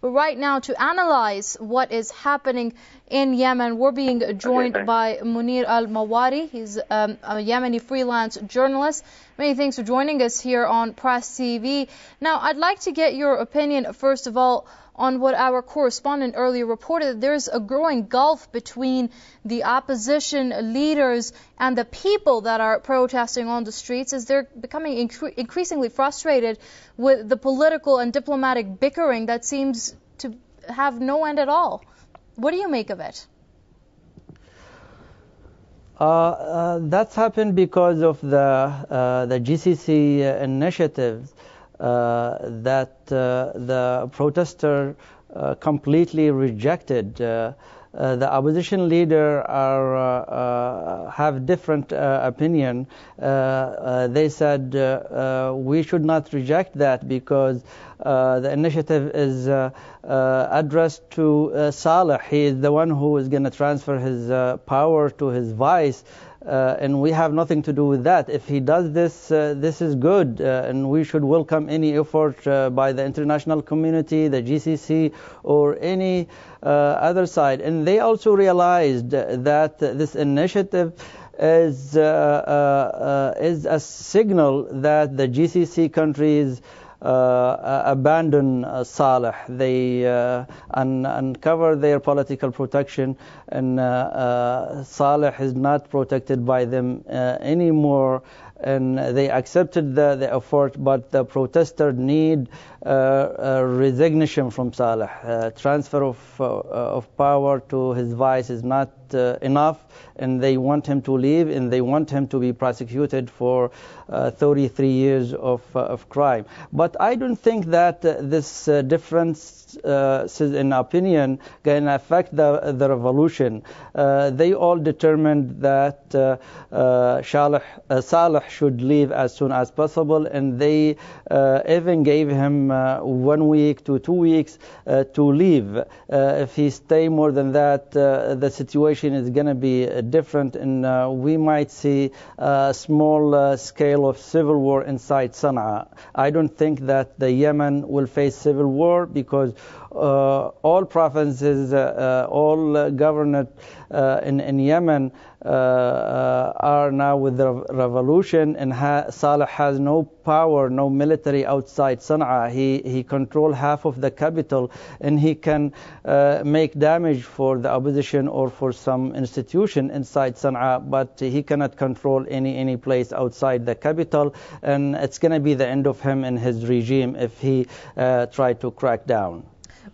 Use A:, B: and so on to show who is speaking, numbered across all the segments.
A: But right now, to analyze what is happening in Yemen, we're being joined by Munir al-Mawari. He's a Yemeni freelance journalist. Many thanks for joining us here on Press TV. Now, I'd like to get your opinion, first of all, on what our correspondent earlier reported. There's a growing gulf between the opposition leaders and the people that are protesting on the streets, as they're becoming increasingly frustrated with the political and diplomatic bickering that seems to have no end at all. What do you make of it?
B: That's happened because of the GCC initiatives that the protester completely rejected. The opposition leader have different opinion. They said we should not reject that because the initiative is addressed to Saleh. He is the one who is going to transfer his power to his vice. And we have nothing to do with that. If he does this, this is good, and we should welcome any effort by the international community, the GCC, or any other side. And they also realized that this initiative is a signal that the GCC countries abandon Saleh. They uncover their political protection, and Saleh is not protected by them anymore. And they accepted the effort, but the protesters need resignation from Saleh. Transfer of power to his vice is not enough, and they want him to leave, and they want him to be prosecuted for 33 years of crime. But I don't think that this difference in opinion can affect the revolution. They all determined that Saleh should leave as soon as possible, and they even gave him 1 week to 2 weeks to leave. If he stay more than that, the situation is going to be different, and we might see a small scale of civil war inside Sana'a. I don't think that the Yemen will face civil war because all provinces, all governors in Yemen are now with the revolution, and Saleh has no power, no military outside Sana'a. He controls half of the capital, and he can make damage for the opposition or for some institution inside Sana'a, but he cannot control any place outside the capital, and it's going to be the end of him and his regime if he try to crack down.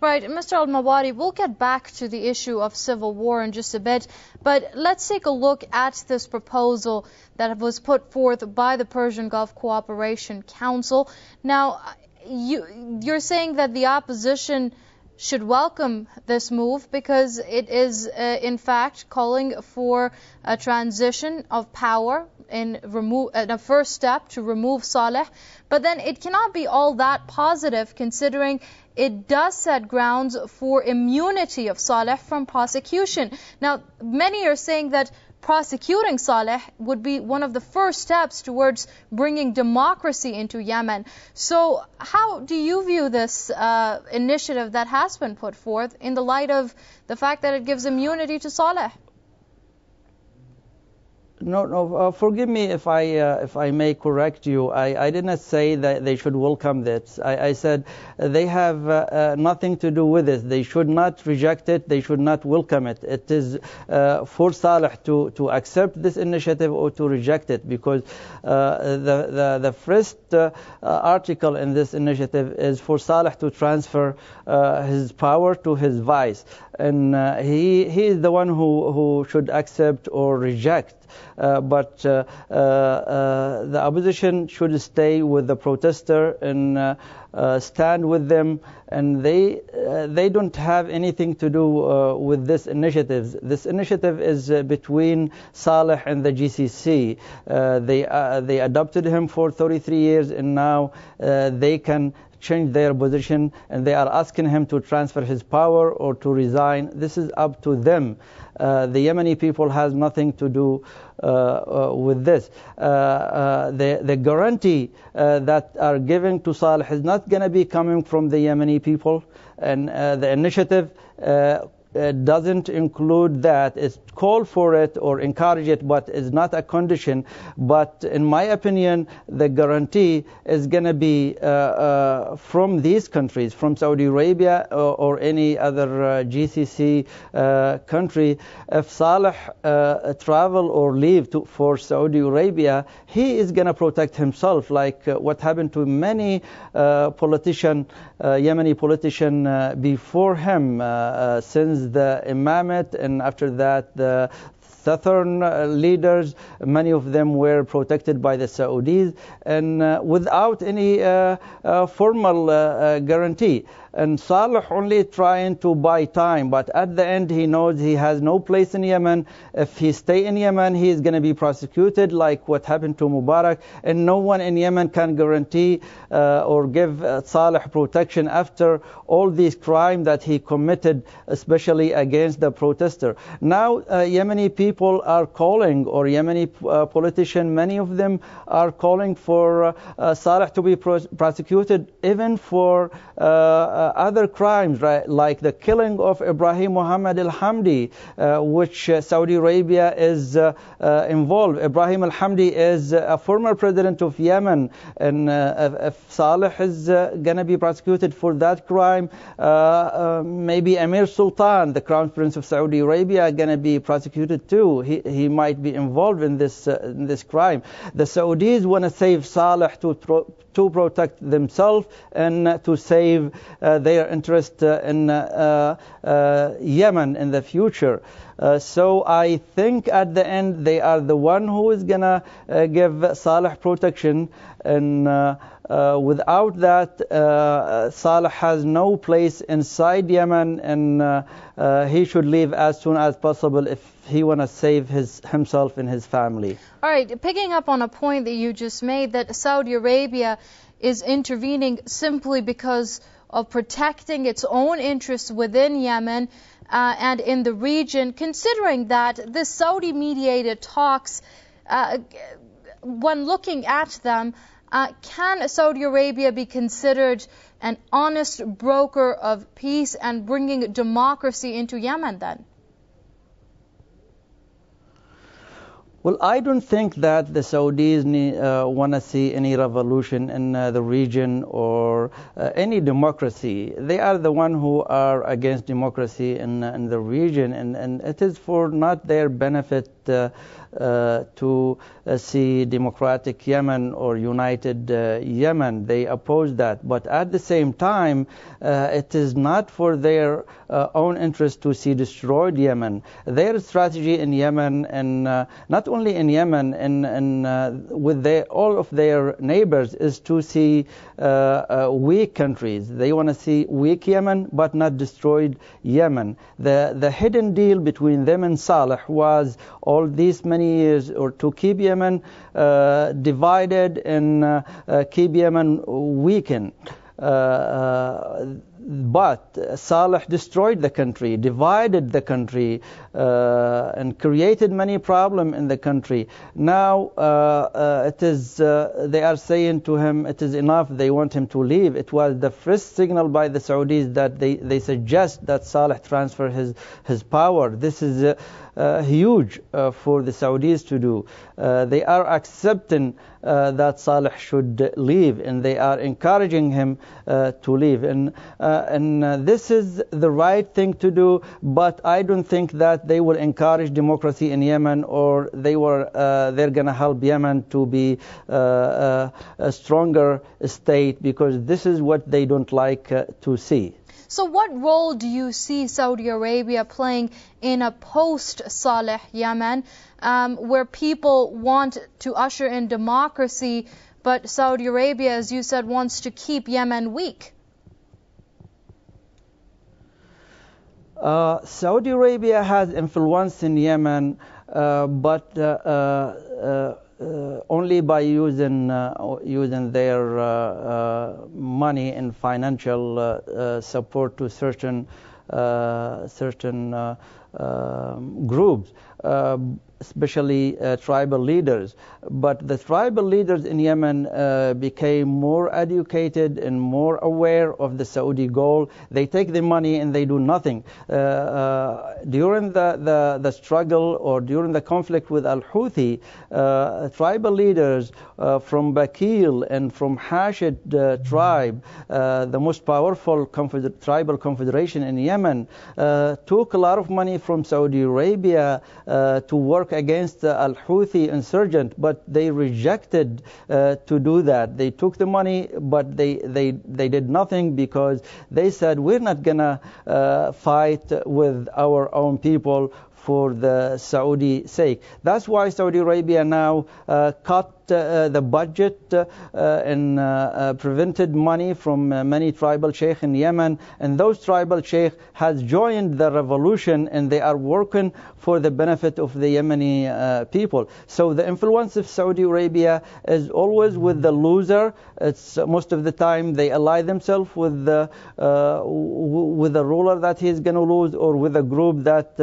A: Right, Mr. al-Mawari, we'll get back to the issue of civil war in just a bit, but let's take a look at this proposal that was put forth by the Persian Gulf Cooperation Council. Now, you're saying that the opposition should welcome this move because it is, in fact, calling for a transition of power in a first step to remove Saleh. But then it cannot be all that positive considering it does set grounds for immunity of Saleh from prosecution. Now, many are saying that prosecuting Saleh would be one of the first steps towards bringing democracy into Yemen. So how do you view this initiative that has been put forth in the light of the fact that it gives immunity to Saleh?
B: No, forgive me if I may correct you. I did not say that they should welcome this. I said they have nothing to do with it. They should not reject it. They should not welcome it. It is for Saleh to accept this initiative or to reject it, because the first article in this initiative is for Saleh to transfer his power to his vice, and he is the one who should accept or reject. But the opposition should stay with the protester and stand with them, and they don't have anything to do with this initiative. This initiative is between Saleh and the GCC. They adopted him for 33 years, and now they can change their position, and they are asking him to transfer his power or to resign. This is up to them. The Yemeni people has nothing to do with this. The guarantee that are given to Saleh is not going to be coming from the Yemeni people, and the initiative doesn't include that. It's call for it or encourage it, but it's not a condition. But in my opinion, the guarantee is going to be from these countries, from Saudi Arabia or any other GCC country. If Saleh travel or leave for Saudi Arabia, he is going to protect himself, like what happened to many Yemeni politician before him, since the imamate, and after that the southern leaders, many of them were protected by the Saudis, and without any formal guarantee. And Saleh only trying to buy time, but at the end he knows he has no place in Yemen. If he stay in Yemen, he is going to be prosecuted, like what happened to Mubarak, and no one in Yemen can guarantee or give Saleh protection after all these crimes that he committed, especially against the protester. Now Yemeni people are calling, or Yemeni politicians, many of them are calling for Saleh to be prosecuted, even for other crimes, right, like the killing of Ibrahim Muhammad al-Hamdi, which Saudi Arabia is involved. Ibrahim al-Hamdi is a former president of Yemen, and if Saleh is going to be prosecuted for that crime, maybe Emir Sultan, the crown prince of Saudi Arabia, going to be prosecuted too. He might be involved in this crime. The Saudis want to save Saleh to protect themselves and to save their interest in Yemen in the future. So I think at the end they are the one who is going to give Saleh protection, and without that Saleh has no place inside Yemen, and he should leave as soon as possible if he want to save himself and his family.
A: All right, picking up on a point that you just made, that Saudi Arabia is intervening simply because of protecting its own interests within Yemen and in the region, considering that the Saudi-mediated talks, when looking at them, can Saudi Arabia be considered an honest broker of peace and bringing democracy into Yemen then?
B: Well, I don't think that the Saudis want to see any revolution in the region or any democracy. They are the one who are against democracy in the region, and it is for not their benefit to see democratic Yemen or united Yemen. They oppose that. But at the same time, it is not for their own interest to see destroyed Yemen. Their strategy in Yemen, and not only in Yemen, and with all of their neighbors, is to see weak countries. They want to see weak Yemen, but not destroyed Yemen. The hidden deal between them and Saleh was all these many years, or to keep Yemen divided and keep Yemen weakened. But Saleh destroyed the country, divided the country, and created many problems in the country. Now they are saying to him it is enough. They want him to leave. It was the first signal by the Saudis that they suggest that Saleh transfer his power. This is huge for the Saudis to do. They are accepting that Saleh should leave, and they are encouraging him to leave. And this is the right thing to do, but I don't think that they will encourage democracy in Yemen, or they're going to help Yemen to be a stronger state, because this is what they don't like to see.
A: So what role do you see Saudi Arabia playing in a post-Saleh Yemen, where people want to usher in democracy, but Saudi Arabia, as you said, wants to keep Yemen weak?
B: Saudi Arabia has influence in Yemen, but only by using their money and financial support to certain certain groups, especially tribal leaders. But the tribal leaders in Yemen became more educated and more aware of the Saudi goal. They take the money and they do nothing. During the struggle or during the conflict with al-Houthi, tribal leaders from Bakil and from Hashid tribe, the most powerful tribal confederation in Yemen, took a lot of money from Saudi Arabia to work against the al-Houthi insurgent, but they rejected to do that. They took the money, but they did nothing because they said, we're not gonna fight with our own people for the Saudi sake. That's why Saudi Arabia now cut the budget and prevented money from many tribal sheikh in Yemen, and those tribal sheikh has joined the revolution and they are working for the benefit of the Yemeni people. So the influence of Saudi Arabia is always with the loser. It's most of the time they ally themselves with the ruler that he's going to lose, or with a group that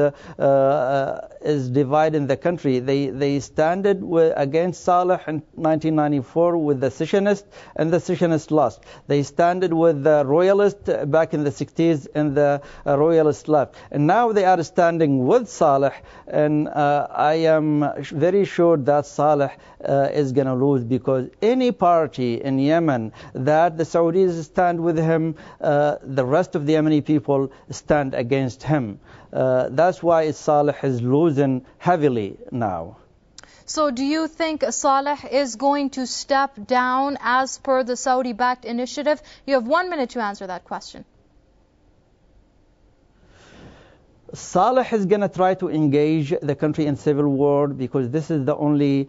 B: is dividing the country. They standed against Saleh in 1994 with the secessionists, and the secessionists lost. They standed with the royalists back in the 60s, and the royalists left. And now they are standing with Saleh, and I am very sure that Saleh is going to lose, because any party in Yemen that the Saudis stand with him, the rest of the Yemeni people stand against him. That's why Saleh is losing heavily now.
A: So do you think Saleh is going to step down as per the Saudi-backed initiative? You have 1 minute to answer that question.
B: Saleh is going to try to engage the country in civil war, because this is the only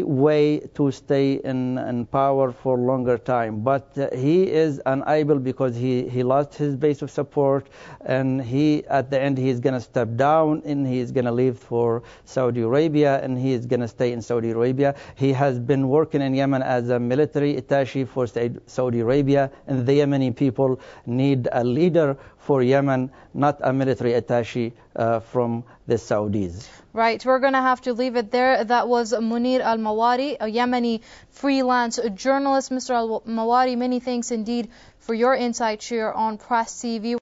B: way to stay in power for a longer time. But he is unable, because he lost his base of support, and at the end he is going to step down and he is going to leave for Saudi Arabia, and he is going to stay in Saudi Arabia. He has been working in Yemen as a military attaché for Saudi Arabia, and the Yemeni people need a leader for Yemen, not a military attaché from the Saudis.
A: Right, we're going to have to leave it there. That was Munir al-Mawari, a Yemeni freelance journalist. Mr. al-Mawari, many thanks indeed for your insight here on Press TV.